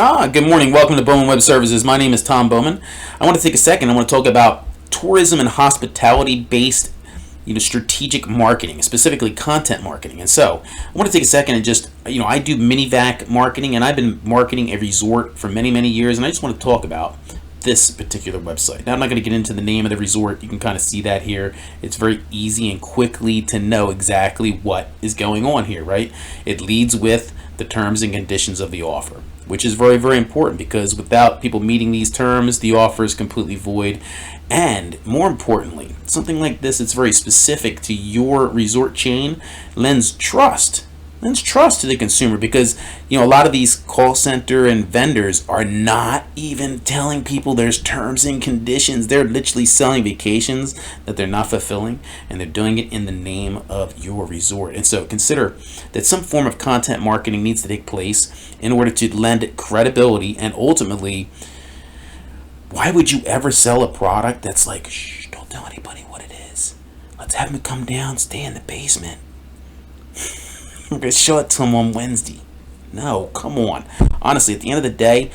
Good morning. Welcome to Bowman Web Services. My name is Tom Bowman. I want to take a second. I want to talk about tourism and hospitality based, strategic marketing, specifically content marketing. And so I want to take a second and just, I do Minivac marketing, and I've been marketing a resort for many, many years. And I just want to talk about this particular website. Now, I'm not going to get into the name of the resort. You can kind of see that here. It's very easy and quickly to know exactly what is going on here, right? It leads with the terms and conditions of the offer, which is very, very important, because without people meeting these terms, the offer is completely void. And more importantly, something like this, it's very specific to your resort chain, lends trust to the consumer, because a lot of these call center and vendors are not even telling people there's terms and conditions. They're literally selling vacations that they're not fulfilling, and they're doing it in the name of your resort. And so consider that some form of content marketing needs to take place in order to lend credibility. And ultimately, why would you ever sell a product that's like, shh, don't tell anybody what it is, let's have them come down, stay in the basement, we're going to show it to them on Wednesday? No, come on. Honestly, at the end of the day,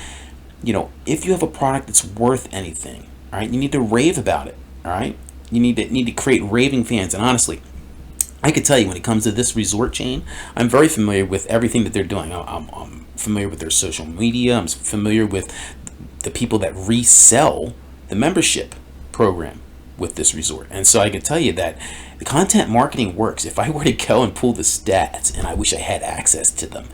if you have a product that's worth anything, all right, you need to rave about it, all right? You need to create raving fans. And honestly, I could tell you, when it comes to this resort chain, I'm very familiar with everything that they're doing. I'm familiar with their social media. I'm familiar with the people that resell the membership program with this resort. And so I can tell you that the content marketing works. If I were to go and pull the stats, and I wish I had access to them,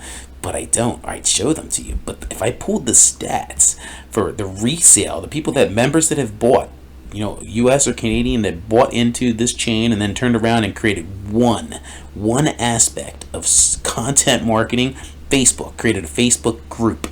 but I don't, I'd show them to you. But if I pulled the stats for the resale, the people members that have bought, US or Canadian, that bought into this chain and then turned around and created one aspect of content marketing, Facebook, created a Facebook group,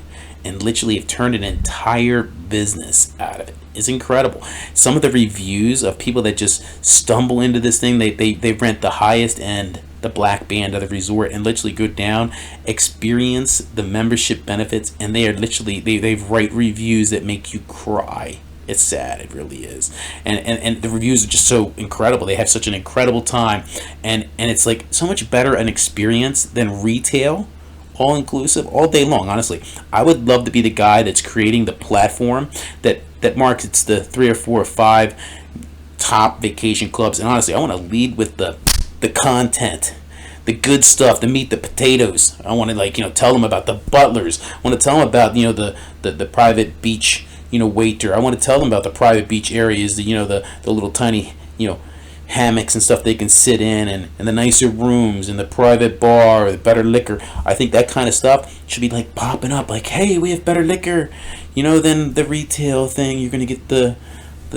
and literally have turned an entire business out of it. It's incredible. Some of the reviews of people that just stumble into this thing, they rent the highest end, the black band of the resort, and literally go down, experience the membership benefits, and they are literally, they write reviews that make you cry. It's sad, it really is. And the reviews are just so incredible. They have such an incredible time, and it's like so much better an experience than retail, all inclusive, all day long. Honestly, I would love to be the guy that's creating the platform that markets the 3 or 4 or 5 top vacation clubs. And honestly, I want to lead with the content, the good stuff, the meat, the potatoes. I want to tell them about the butlers. I want to tell them about the private beach waiter. I want to tell them about the private beach areas, the little tiny hammocks and stuff they can sit in, and the nicer rooms, and the private bar, the better liquor. I think that kind of stuff should be like popping up, like, hey, we have better liquor, than the retail thing. You're going to get the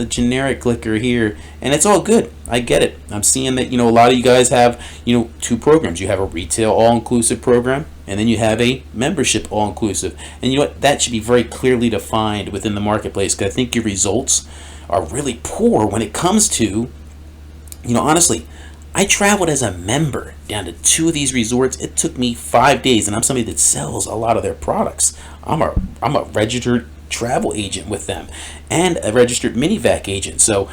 generic liquor here, and it's all good. I get it. I'm seeing that a lot of you guys have 2 programs. You have a retail all-inclusive program, and then you have a membership all-inclusive. And you know what? That should be very clearly defined within the marketplace, because I think your results are really poor when it comes to, honestly, I traveled as a member down to 2 of these resorts. It took me 5 days, and I'm somebody that sells a lot of their products. I'm a registered travel agent with them, and a registered Minivac agent. So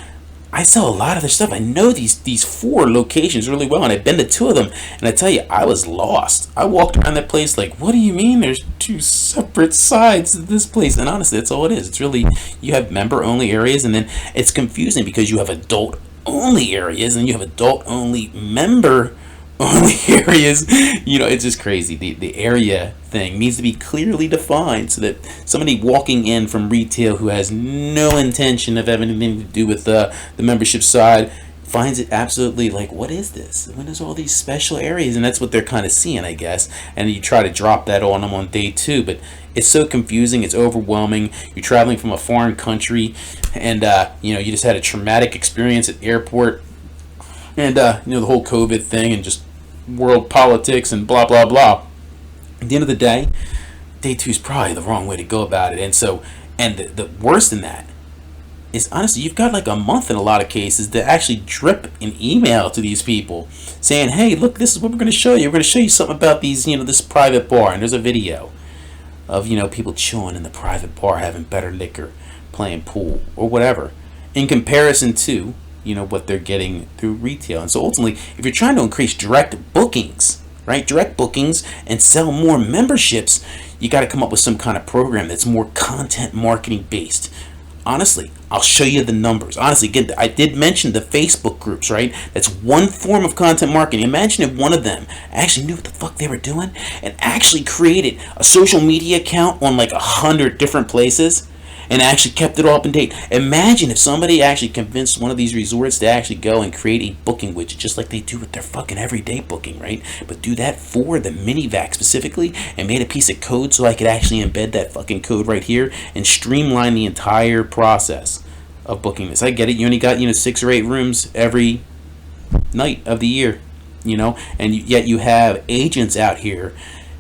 I sell a lot of their stuff. I know these 4 locations really well, and I've been to 2 of them. And I tell you, I was lost. I walked around that place like, what do you mean there's 2 separate sides to this place? And honestly, that's all it is. It's really, you have member-only areas, and then it's confusing because you have adult-only areas, and you have adult-only member-only areas. It's just crazy. The area thing needs to be clearly defined, so that somebody walking in from retail who has no intention of having anything to do with the membership side finds it absolutely like, what is this? When there's all these special areas? And that's what they're kind of seeing, I guess. And you try to drop that on them on day 2, but it's so confusing. It's overwhelming. You're traveling from a foreign country, and you just had a traumatic experience at the airport, and the whole COVID thing, and just world politics and blah blah blah. At the end of the day 2 is probably the wrong way to go about it. And so, and the worse than that is, honestly, you've got like a month in a lot of cases to actually drip an email to these people saying, hey, look, this is what we're going to show you. We're going to show you something about these, this private bar, and there's a video of people chilling in the private bar, having better liquor, playing pool or whatever, in comparison to what they're getting through retail. And so ultimately, if you're trying to increase direct bookings, right? Direct bookings and sell more memberships, you got to come up with some kind of program that's more content marketing based. Honestly, I'll show you the numbers. Honestly, again, I did mention the Facebook groups, right? That's one form of content marketing. Imagine if one of them actually knew what the fuck they were doing and actually created a social media account on like 100 different places and actually kept it all up in date. Imagine if somebody actually convinced one of these resorts to actually go and create a booking widget just like they do with their fucking everyday booking, right? But do that for the Minivac specifically and made a piece of code so I could actually embed that fucking code right here and streamline the entire process of booking this. I get it. You only got, 6 or 8 rooms every night of the year, and yet you have agents out here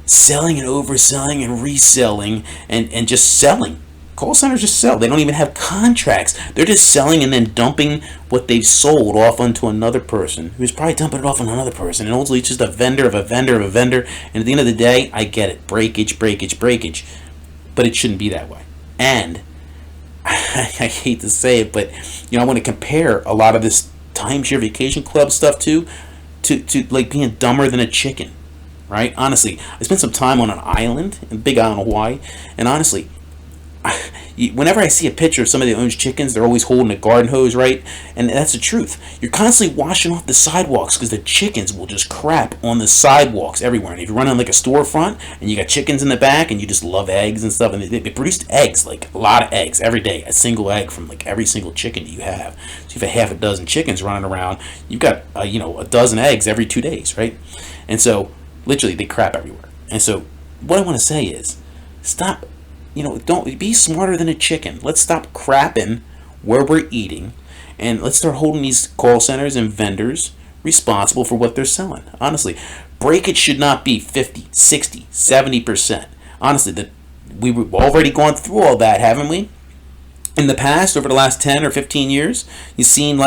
selling and overselling and reselling and just selling. Call centers just sell. They don't even have contracts. They're just selling and then dumping what they've sold off onto another person who's probably dumping it off on another person. And ultimately, it's just a vendor of a vendor of a vendor. And at the end of the day, I get it. Breakage. But it shouldn't be that way. And I hate to say it, but I want to compare a lot of this timeshare vacation club stuff to like being dumber than a chicken, right? Honestly, I spent some time on an island, in Big Island, Hawaii, and honestly, whenever I see a picture of somebody that owns chickens, they're always holding a garden hose, right? And that's the truth. You're constantly washing off the sidewalks because the chickens will just crap on the sidewalks everywhere. And if you're running like a storefront and you got chickens in the back and you just love eggs and stuff, and they produce eggs, like a lot of eggs every day, a single egg from like every single chicken you have. So if you have half a dozen chickens running around, you've got a dozen eggs every 2 days, right? And so literally they crap everywhere. And so what I want to say is, stop. Don't be smarter than a chicken. Let's stop crapping where we're eating, and let's start holding these call centers and vendors responsible for what they're selling. Honestly, breakage should not be 50, 60, 70%. Honestly, we've already gone through all that, haven't we? In the past, over the last 10 or 15 years, you've seen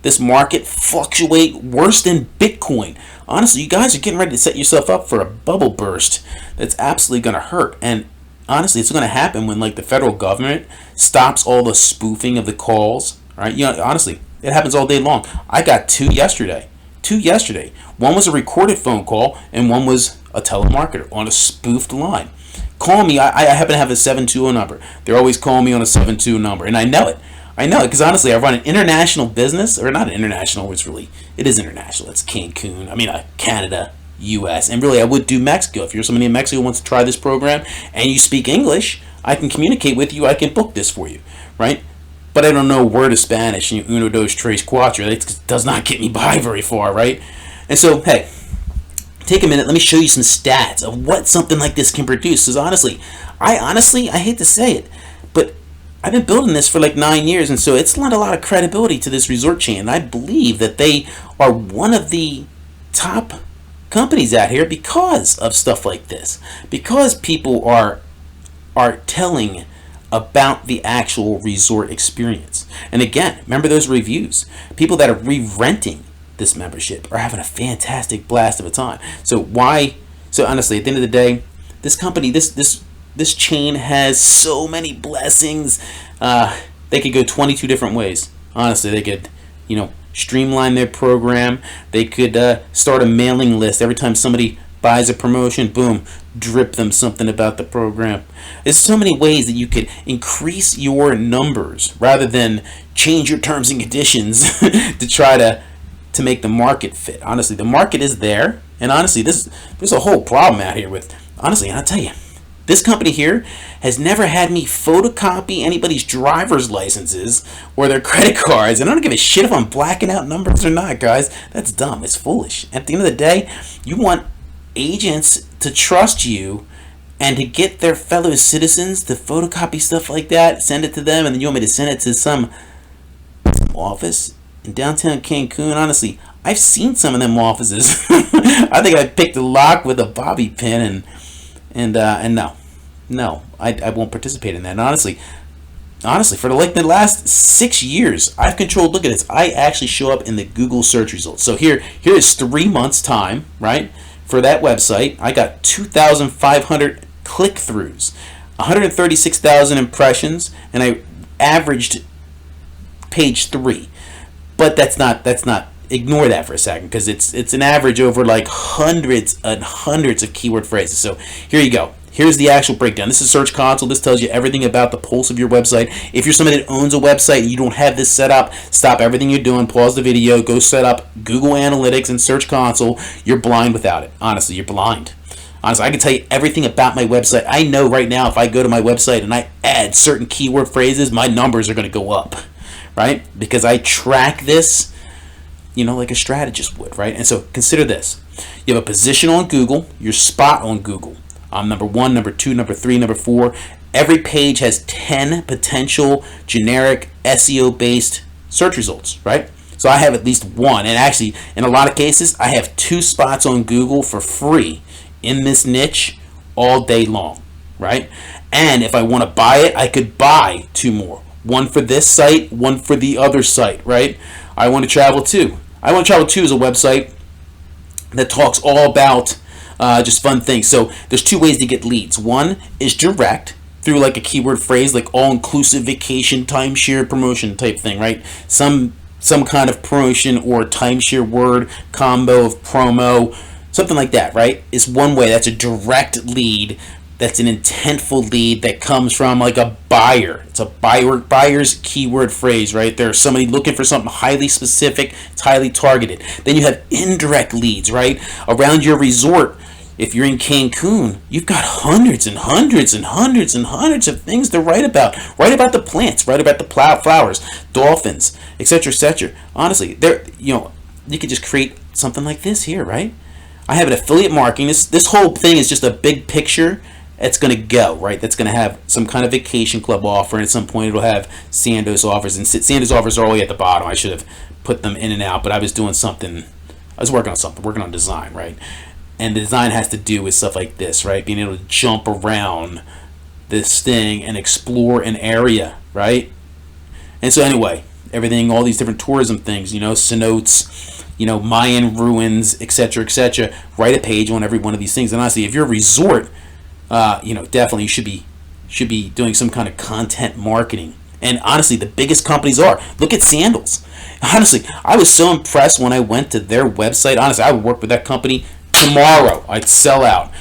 this market fluctuate worse than Bitcoin. Honestly, you guys are getting ready to set yourself up for a bubble burst that's absolutely going to hurt. And honestly, it's going to happen when the federal government stops all the spoofing of the calls, right? Honestly, it happens all day long. I got two yesterday. One was a recorded phone call and one was a telemarketer on a spoofed line. Call me. I happen to have a 720 number. They're always calling me on a 720 number, and I know it because honestly, I run an international business, or not an international. It is international. It's Cancun. Canada, U.S. And really, I would do Mexico. If you're somebody in Mexico who wants to try this program and you speak English, I can communicate with you. I can book this for you, right? But I don't know a word of Spanish. Uno, dos, tres, cuatro. That does not get me by very far, right? And so, hey, take a minute. Let me show you some stats of what something like this can produce. Because I hate to say it, but I've been building this for 9 years, and so it's lent a lot of credibility to this resort chain. And I believe that they are one of the top companies out here because of stuff like this, because people are telling about the actual resort experience. And again, remember those reviews. People that are re-renting this membership are having a fantastic blast of a time. So honestly, at the end of the day, this company, this chain has so many blessings. They could go 22 different ways. Honestly, they could streamline their program. They could start a mailing list. Every time somebody buys a promotion, boom, drip them something about the program. There's so many ways that you could increase your numbers rather than change your terms and conditions to try to make the market fit. Honestly, the market is there, and honestly, there's a whole problem out here with, and I'll tell you, this company here has never had me photocopy anybody's driver's licenses or their credit cards. And I don't give a shit if I'm blacking out numbers or not, guys. That's dumb. It's foolish. At the end of the day, you want agents to trust you and to get their fellow citizens to photocopy stuff like that, send it to them, and then you want me to send it to some office in downtown Cancun. Honestly, I've seen some of them offices. I think I picked a lock with a bobby pin and no, I won't participate in that. And honestly, for the last 6 years, I've controlled. Look at this. I actually show up in the Google search results. So here is 3 months time, right? For that website, I got 2,500 click-throughs, 136,000 impressions, and I averaged page 3. But that's not ignore that for a second, because it's an average over like hundreds and hundreds of keyword phrases. So here you go. Here's the actual breakdown. This is Search Console. This tells you everything about the pulse of your website. If you're somebody that owns a website and you don't have this set up, stop everything you're doing, pause the video, go set up Google Analytics and Search Console. You're blind without it. Honestly, you're blind. Honestly, I can tell you everything about my website. I know right now if I go to my website and I add certain keyword phrases, my numbers are going to go up, right? Because I track this, like a strategist would, right? And so consider this. You have a position on Google, your spot on Google. I'm number 1, number 2, number 3, number 4. Every page has 10 potential generic SEO-based search results, right? So I have at least one. And actually, in a lot of cases, I have 2 spots on Google for free in this niche all day long, right? And if I want to buy it, I could buy 2 more. One for this site, one for the other site, right? I Want to Travel Too. I Want to Travel Too is a website that talks all about just fun things. So there's 2 ways to get leads. One is direct through like a keyword phrase, like all-inclusive vacation timeshare promotion type thing, right? Some kind of promotion or timeshare word combo of promo, something like that, right? Is one way. That's a direct lead. That's an intentful lead that comes from like a buyer. It's a buyer's keyword phrase, right? There's somebody looking for something highly specific. It's highly targeted. Then you have indirect leads, right? Around your resort. If you're in Cancun, you've got hundreds and hundreds and hundreds and hundreds of things to write about. Write about the plants, write about the flowers, dolphins, etc., etc. Honestly, you could just create something like this here, right? I have an affiliate marketing. This whole thing is just a big picture. It's going to go, right? That's going to have some kind of vacation club offer, and at some point it'll have Sandoz offers. And Sandoz offers are all the way at the bottom. I should have put them in and out, but I was doing something. I was working on design, right? And the design has to do with stuff like this, right? Being able to jump around this thing and explore an area, right? And so anyway, everything, all these different tourism things, cenotes, Mayan ruins, etc., etc. Write a page on every one of these things. And honestly, if you're a resort, definitely you should be doing some kind of content marketing. And honestly, the biggest companies are. Look at Sandals. Honestly, I was so impressed when I went to their website. Honestly, I would work with that company tomorrow. I'd sell out.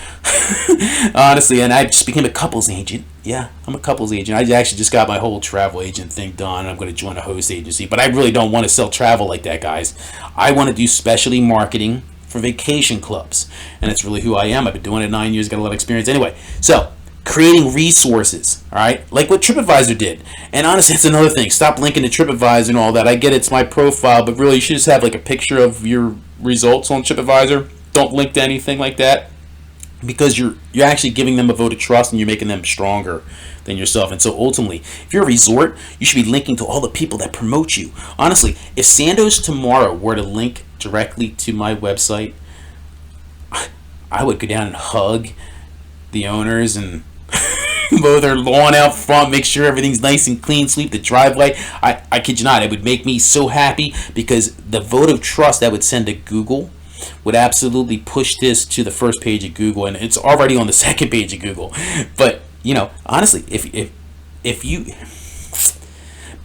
Honestly, and I just became a couples agent. Yeah, I'm a couples agent. I actually just got my whole travel agent thing done. I'm going to join a host agency. But I really don't want to sell travel like that, guys. I want to do specialty marketing for vacation clubs. And that's really who I am. I've been doing it 9 years, got a lot of experience. Anyway, so creating resources, all right? Like what TripAdvisor did. And honestly, that's another thing. Stop linking to TripAdvisor and all that. I get it's my profile, but really you should just have like a picture of your results on TripAdvisor. Don't link to anything like that, because you're actually giving them a vote of trust and you're making them stronger than yourself. And so ultimately, if you're a resort, you should be linking to all the people that promote you. Honestly, if Sandoz tomorrow were to link directly to my website, I would go down and hug the owners and mow their lawn out front, make sure everything's nice and clean, sweep the driveway. I kid you not, it would make me so happy, because the vote of trust that would send to Google would absolutely push this to the first page of Google, and it's already on the second page of Google. But honestly, if you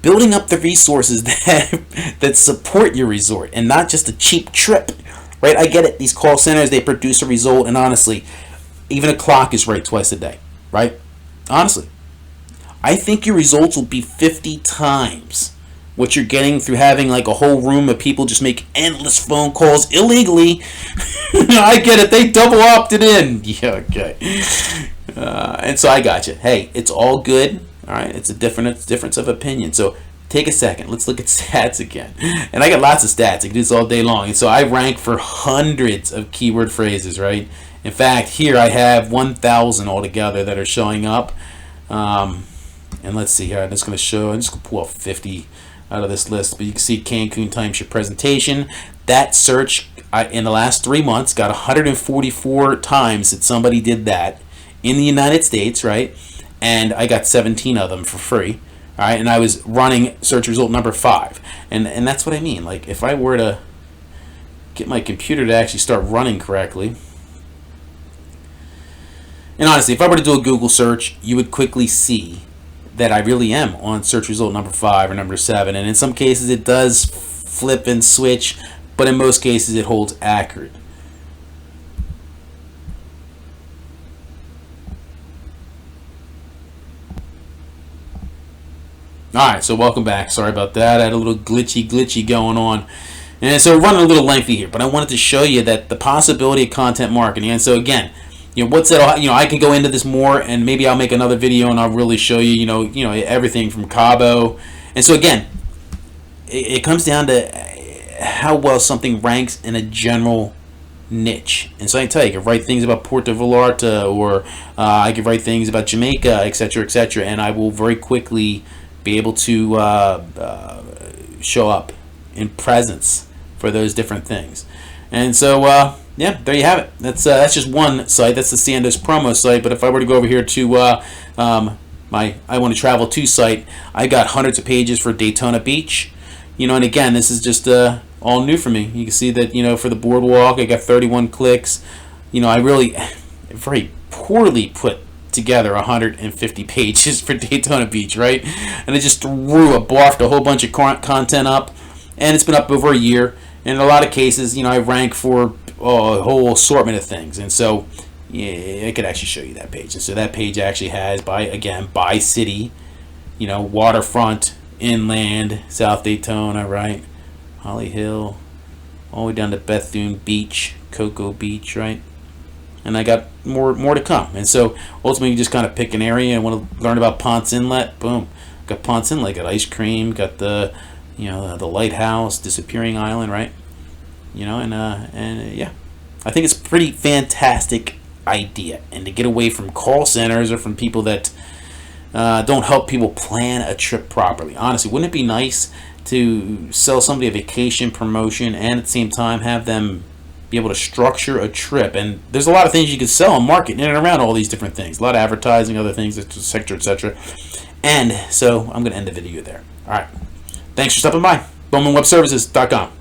building up the resources that support your resort and not just a cheap trip, right? I get it. These call centers, they produce a result, and honestly, even a clock is right twice a day, right? Honestly, I think your results will be 50 times what you're getting through having like a whole room of people just make endless phone calls illegally. I get it. They double opted in. Yeah, okay. And so I got you. Hey, it's all good. All right. It's a difference of opinion. So take a second. Let's look at stats again. And I got lots of stats. I can do this all day long. And so I rank for hundreds of keyword phrases, right? In fact, here I have 1,000 altogether that are showing up. And let's see here. I'm just going to pull off 50 out of this list, but you can see Cancun timeshare presentation. That search in the last 3 months got 144 times that somebody did that in the United States, right? And I got 17 of them for free, all right? And I was running search result number 5, and that's what I mean. Like, if I were to get my computer to actually start running correctly, and honestly, if I were to do a Google search, you would quickly see that I really am on search result number 5 or number 7, and in some cases it does flip and switch, but in most cases it holds accurate. Alright, so welcome back. Sorry about that. I had a little glitchy going on. And so we're running a little lengthy here, but I wanted to show you that the possibility of content marketing. And so again, what's that? I can go into this more, and maybe I'll make another video and I'll really show you, everything from Cabo. And so again, it comes down to how well something ranks in a general niche. And so I can tell you, I can write things about Puerto Vallarta, or I can write things about Jamaica, etc., etc., and I will very quickly be able to show up in presence for those different things. And so yeah, there you have it. That's just one site. That's the Sandoz promo site. But if I were to go over here to my I Want to Travel To site, I got hundreds of pages for Daytona Beach. And again, this is just all new for me. You can see that for the boardwalk, I got 31 clicks. I really very poorly put together 150 pages for Daytona Beach, right? And I just barfed a whole bunch of content up, and it's been up over a year. And in a lot of cases, I rank for a whole assortment of things. And so yeah, I could actually show you that page. And so that page actually has by city, waterfront, inland, South Daytona, right? Holly Hill, all the way down to Bethune Beach, Cocoa Beach, right? And I got more to come. And so ultimately, you just kind of pick an area and want to learn about Ponce Inlet. Boom, got Ponce Inlet, got ice cream, got the the lighthouse, disappearing island, right? And yeah, I think it's a pretty fantastic idea. And to get away from call centers or from people that don't help people plan a trip properly. Honestly, wouldn't it be nice to sell somebody a vacation promotion and at the same time have them be able to structure a trip? And there's a lot of things you could sell and market in and around all these different things. A lot of advertising, other things, etc., etc. And so I'm going to end the video there. All right. Thanks for stopping by. BowmanWebServices.com.